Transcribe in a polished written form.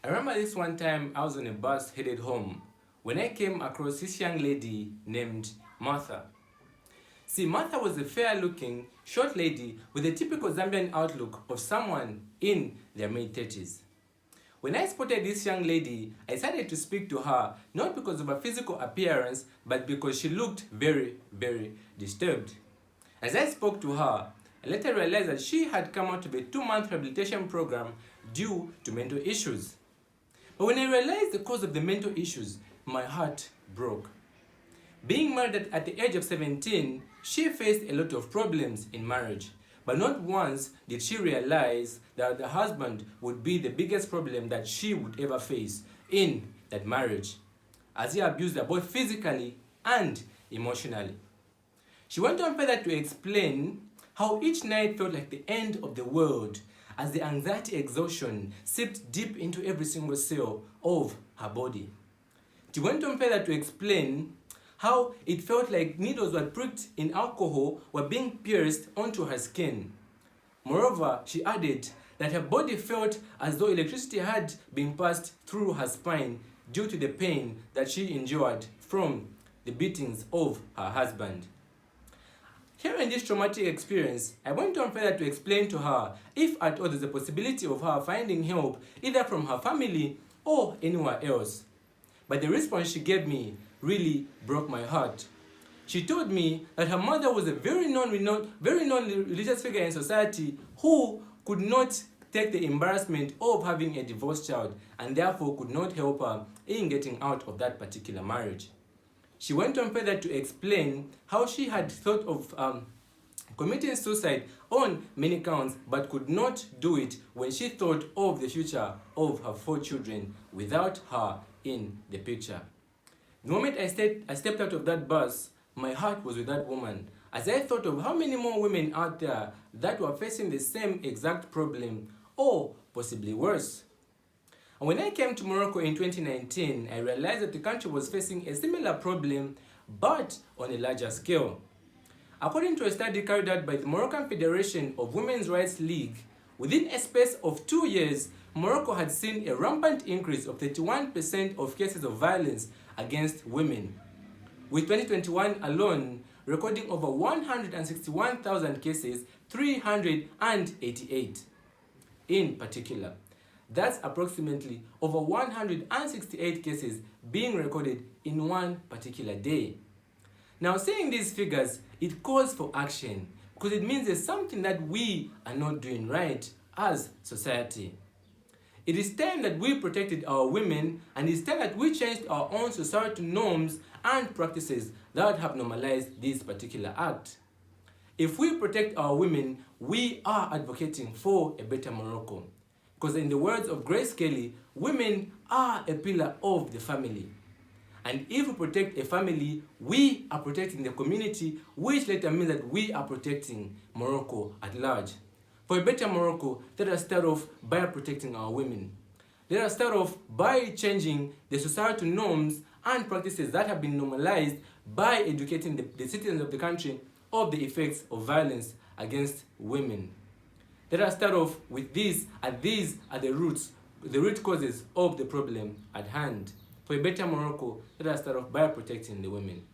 I remember this one time I was on a bus headed home when I came across this young lady named Martha. See, Martha was a fair-looking, short lady with a typical Zambian outlook of someone in their mid-30s. When I spotted this young lady, I decided to speak to her, not because of her physical appearance, but because she looked very, very disturbed. As I spoke to her, I later realized that she had come out of a 2-month rehabilitation program due to mental issues. But when I realized the cause of the mental issues, my heart broke. Being married at the age of 17, she faced a lot of problems in marriage. But not once did she realize that the husband would be the biggest problem that she would ever face in that marriage, as he abused her both physically and emotionally. She went on further to explain how each night felt like the end of the world as the anxiety exhaustion seeped deep into every single cell of her body. She went on further to explain how it felt like needles were pricked in alcohol were being pierced onto her skin. Moreover, she added that her body felt as though electricity had been passed through her spine due to the pain that she endured from the beatings of her husband. Hearing this traumatic experience, I went on further to explain to her if at all there's a possibility of her finding help either from her family or anywhere else. But the response she gave me really broke my heart. She told me that her mother was a very non-religious figure in society who could not take the embarrassment of having a divorced child and therefore could not help her in getting out of that particular marriage. She went on further to explain how she had thought of committing suicide on many counts but could not do it when she thought of the future of her 4 children without her in the picture. The moment I stepped out of that bus, my heart was with that woman as I thought of how many more women out there that were facing the same exact problem or possibly worse. And when I came to Morocco in 2019, I realized that the country was facing a similar problem but on a larger scale. According to a study carried out by the Moroccan Federation of Women's Rights League, within a space of 2 years, Morocco had seen a rampant increase of 31% of cases of violence against women, with 2021 alone recording over 161,000 cases, 388 in particular. That's approximately over 168 cases being recorded in one particular day. Now, seeing these figures, it calls for action because it means there's something that we are not doing right as society. It is time that we protected our women, and it's time that we changed our own societal norms and practices that have normalized this particular act. If we protect our women, we are advocating for a better Morocco. Because in the words of Grace Kelly, women are a pillar of the family. And if we protect a family, we are protecting the community, which later means that we are protecting Morocco at large. For a better Morocco, let us start off by protecting our women. Let us start off by changing the societal norms and practices that have been normalized by educating the citizens of the country of the effects of violence against women. Let us start off with these are the root causes of the problem at hand. For a better Morocco, let us start off by protecting the women.